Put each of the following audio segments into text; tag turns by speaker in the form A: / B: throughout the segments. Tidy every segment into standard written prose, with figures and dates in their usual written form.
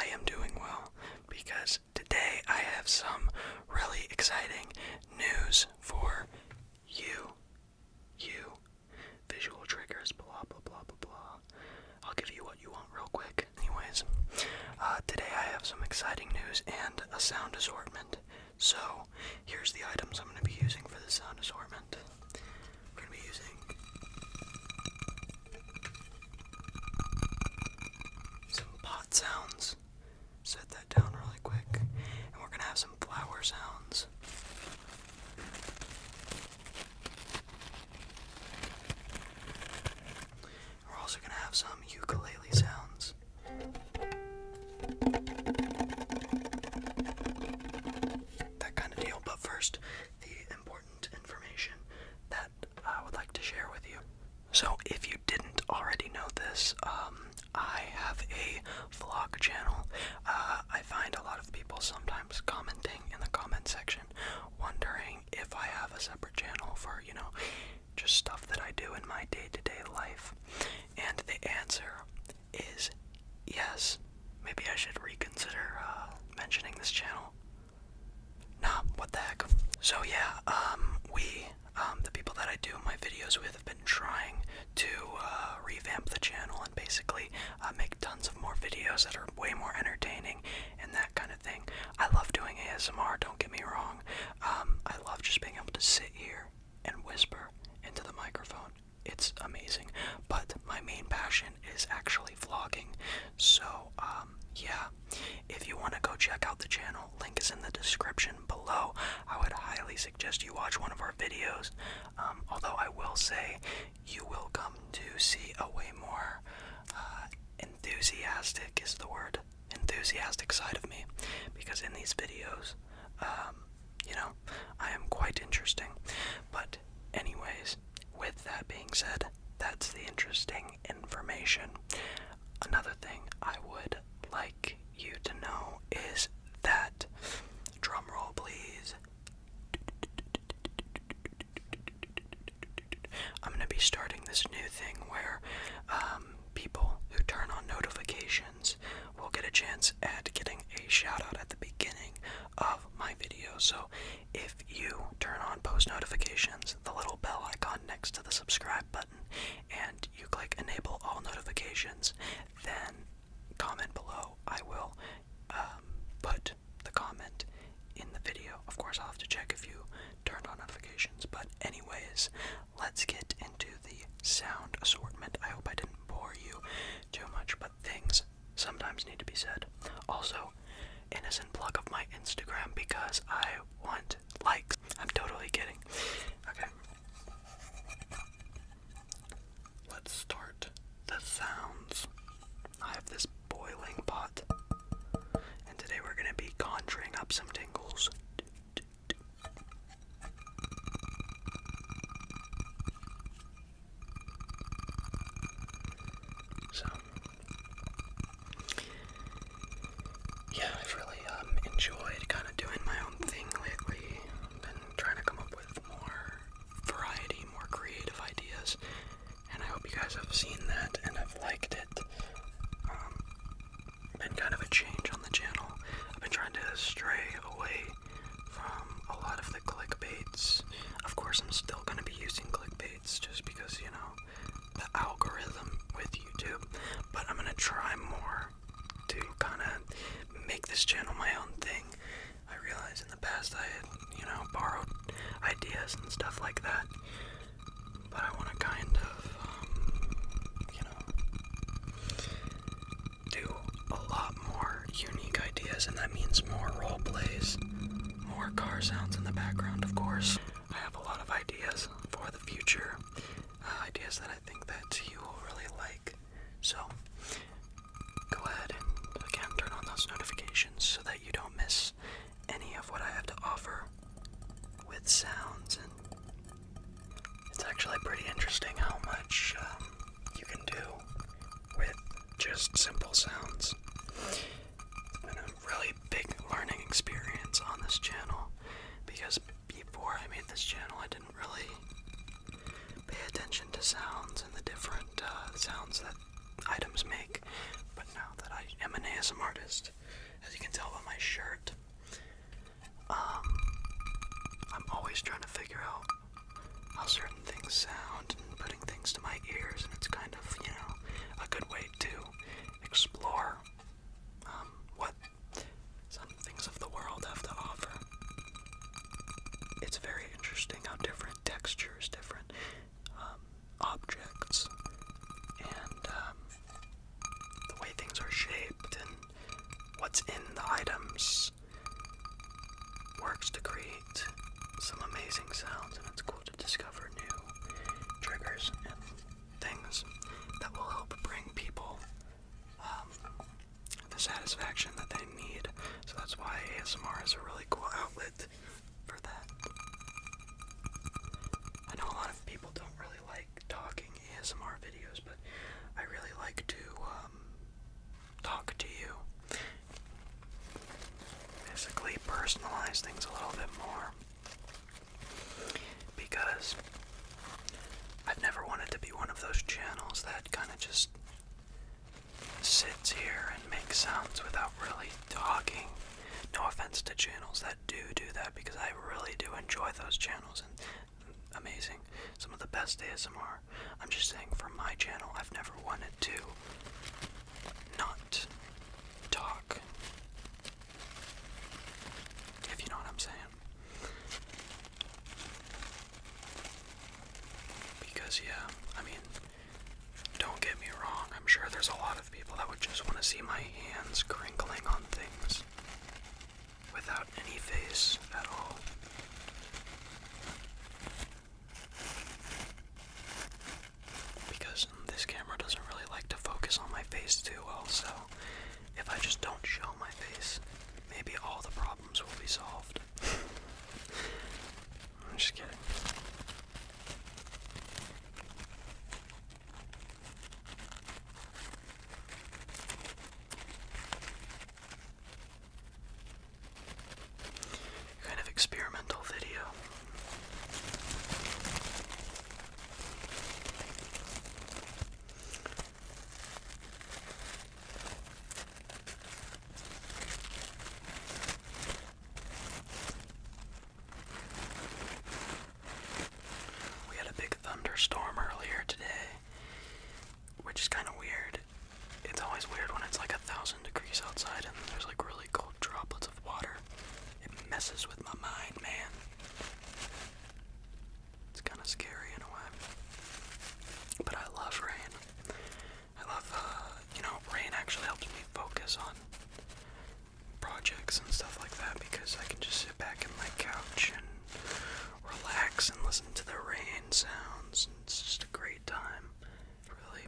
A: I am doing well, because today I have some really exciting news for you. Visual triggers, blah, blah, blah, blah, blah. I'll give you what you want real quick. Anyways, today I have some exciting news and a sound assortment. So, here's the items I'm going to be using for the sound assortment. We're going to be using some pot sounds. Set that down really quick. And we're going to have some flower sounds. We're also going to have some ukulele sounds. That kind of deal. But first, the important information that I would like to share with you. So, if you didn't already know this, I have a vlog channel. I find a lot of people sometimes commenting in the comment section, wondering if I have a separate channel for, just stuff that I do in my day-to-day life. And the answer is yes. Maybe I should reconsider mentioning this channel. Nah, what the heck. So yeah, the people that I do my videos with have been trying to revamp the channel and basically make tons of more videos that are way more entertaining and that kind of thing. I love doing ASMR, don't get me wrong. I love just being able to sit here and whisper into the microphone. It's amazing. But my main passion is actually vlogging. So, yeah, if you want to go check out the channel, link is in the description below. I would highly suggest you watch one of our videos. Although I will say, you will come to see a way more enthusiastic is the word. Enthusiastic side of me. Because in these videos, I am quite interesting. But anyways, with that being said, that's the interesting information. Another thing I would like you to know is that, drumroll please, I'm going to be starting this new thing where people who turn on notifications will get a chance at getting a shout out at the beginning of my video. So if you turn on post notifications, the little bell icon next to the subscribe button, and you click enable all notifications, then comment below. I will put the comment in the video. Of course, I'll have to check if you turned on notifications, but anyways, let's get into the sound assortment. I hope I didn't bore you too much, but things sometimes need to be said. Also, innocent plug of my Instagram because I want likes. I'm totally kidding. Okay. Let's start the sounds. I have this boiling pot, and today we're going to be conjuring up some tingles. So, yeah, I've really enjoyed kind of doing my own thing lately. Been trying to come up with more variety, more creative ideas, and I hope you guys have seen that and have liked it. Been kind of a change on the channel. I've been trying to stray away from a lot of the clickbaits. Of course, I'm still going to be using clickbaits just because, the algorithm with YouTube, but I'm going to try more to kind of make this channel my own thing. I realized in the past I had, borrowed ideas and stuff like that, but I want to kind of, do a lot more unique ideas, and that means more role plays, more car sounds in the background, of course. I have a lot of ideas for the future, ideas that I think that you will really like. So, go ahead and, again, turn on those notifications so that you don't miss any of what I have to offer with sounds. And it's actually pretty interesting how much you can do with just simple sounds. It's been a really big learning experience on this channel, because before I made this channel I didn't really pay attention to sounds and the different sounds that items make. But now that I am an ASMR artist, as you can tell by my shirt. I'm always trying to figure out how certain things sound and putting things to my ears, and it's kind of, a good way to explore what some things of the world have to offer. It's very interesting how different textures, different objects, and the way things are shaped and what's in the items works to create some amazing sounds, and it's cool to discover new triggers and things that will help bring people the satisfaction that they need. So that's why ASMR is a really cool outlet for that. I know a lot of people don't really like talking ASMR videos, but I really like to talk to you. Basically personalize things a little bit more. Because I've never wanted to be one of those channels that kind of just sits here and makes sounds without really talking. No offense to channels that do that, because I really do enjoy those channels, and amazing. Some of the best ASMR. I'm just saying, for my channel, I've never wanted to not talk. If you know what I'm saying. Because, yeah, I mean, don't get me wrong, I'm sure there's a lot of people that would just want to see my hands crinkling on things without any face at all. Because this camera doesn't really like to focus on my face too well, so if I just don't show my face, maybe all the problems will be solved. I'm just kidding. Kind of experimental video. We had a big thunderstorm earlier today, which is kind of weird. It's always weird when it's like 1,000 degrees outside and there's like really cold droplets of water. It messes with my mind, man. It's kind of scary in a way. But I love rain. I love, rain actually helps me focus on projects and stuff like that, because I can just sit back in my couch and relax and listen to the rain sounds. And it's just a great time, really.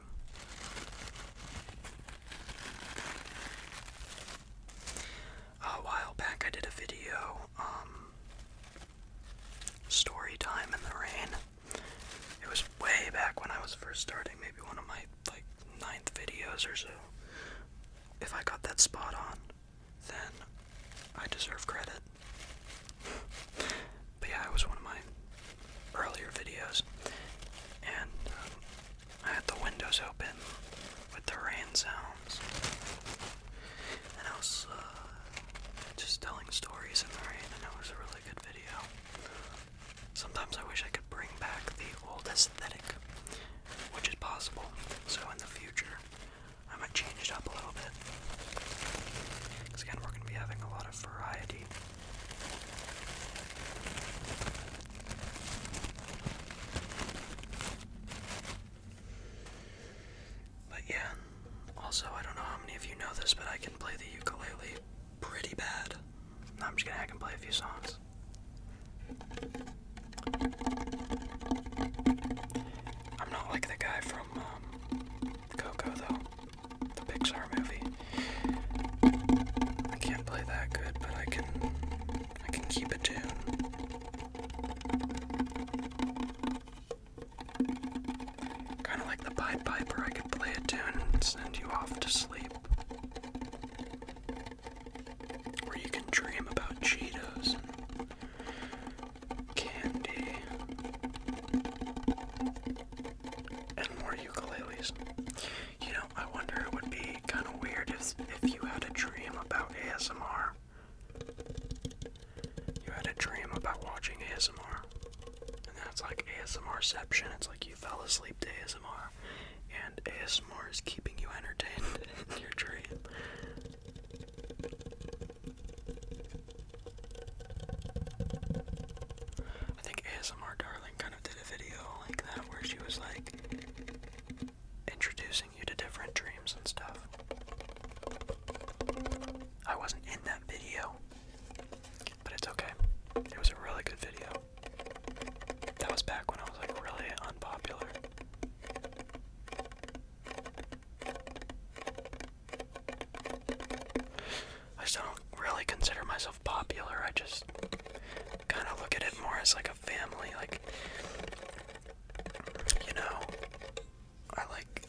A: A while back I did a video, story time in the rain. It was way back when I was first starting, maybe one of my, 9th videos or so. If I got that spot on, then I deserve credit. But yeah, it was one of my earlier videos, and I had the windows open with the rain sounds, and I was just telling stories in the rain, and it was a really good video. Sometimes I wish I could bring back the old aesthetic, which is possible, so in the future I might change it up a little bit, because again, we're going to be having a lot of variety. But yeah, also, I don't know how many of you know this, but I can play the ukulele pretty bad. No, I'm just kidding, I can play a few songs. I'm not like the guy from Coco, though, the Pixar movie. I can't play that good, but I can keep a tune. Kind of like the Pied Piper, I could play a tune and send you off to sleep. Or you can dream about Cheetos and candy and more ukuleles. I wonder, it would be kind of weird if you had a ASMR is keeping you entertained in your dream. I think ASMR Darling kind of did a video like that where she was like introducing you to different dreams and stuff. I wasn't in that video, but it's okay. It was a really good video. That was back when I was like really unpopular. I still don't really consider myself popular. I just kind of look at it more as like a family. Like, you know,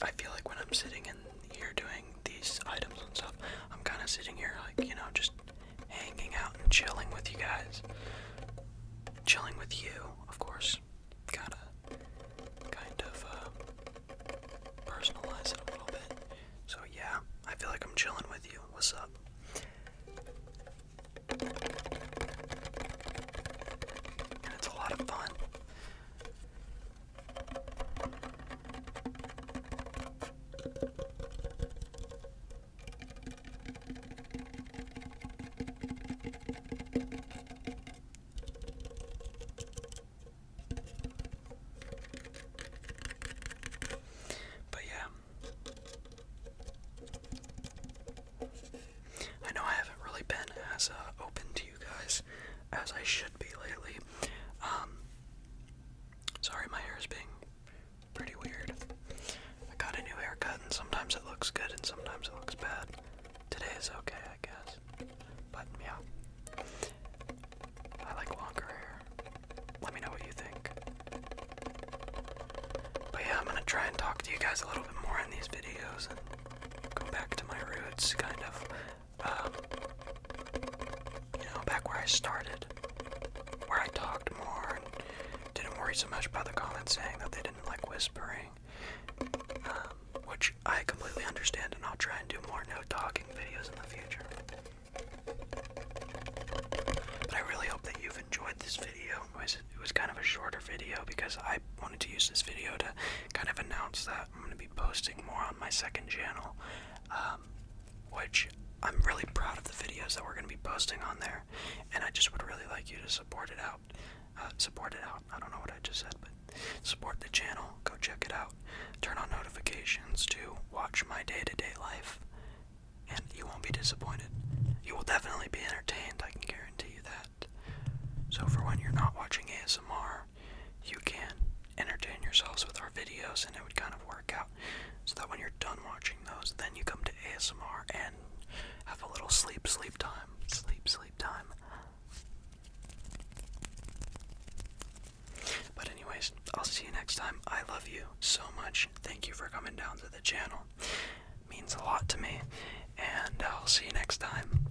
A: I feel like when I'm sitting in here doing these items and stuff, I'm kind of sitting here like, you know, just hanging out and chilling with you guys. Chilling with you, of course. Gotta kind of personalize it a little bit. So yeah, I feel like I'm chilling with you. What's up? And it's a lot of fun. But yeah, I know I haven't really been as open to you guys as I should be lately. Sorry, my hair is being pretty weird. I got a new haircut and sometimes it looks good and sometimes it looks bad. Today is okay, I guess. But yeah, I like longer hair. Let me know what you think. But yeah, I'm gonna try and talk to you guys a little bit more in these videos and go back to my roots, kind of, you know, back where I started, where I talked more and didn't worry so much about the comments saying that they didn't like whispering, which I completely understand, and I'll try and do more no talking videos in the future. But I really hope that you've enjoyed this video. It was kind of a shorter video because I wanted to use this video to kind of announce that I'm going to be posting more on my second channel, which I'm really proud of the videos that we're going to be posting on there, and I just would really like you to support it out. I don't know what I just said, but support the channel. Go check it out. Turn on notifications to watch my day-to-day life, and you won't be disappointed. You will definitely be entertained, I can guarantee you that. So for when you're not watching ASMR, you can entertain yourselves with our videos, and it would kind of work out so that when you're done watching those, then you come to ASMR and have a little sleep time. Sleep time. But anyways, I'll see you next time. I love you so much. Thank you for coming down to the channel. It means a lot to me. And I'll see you next time.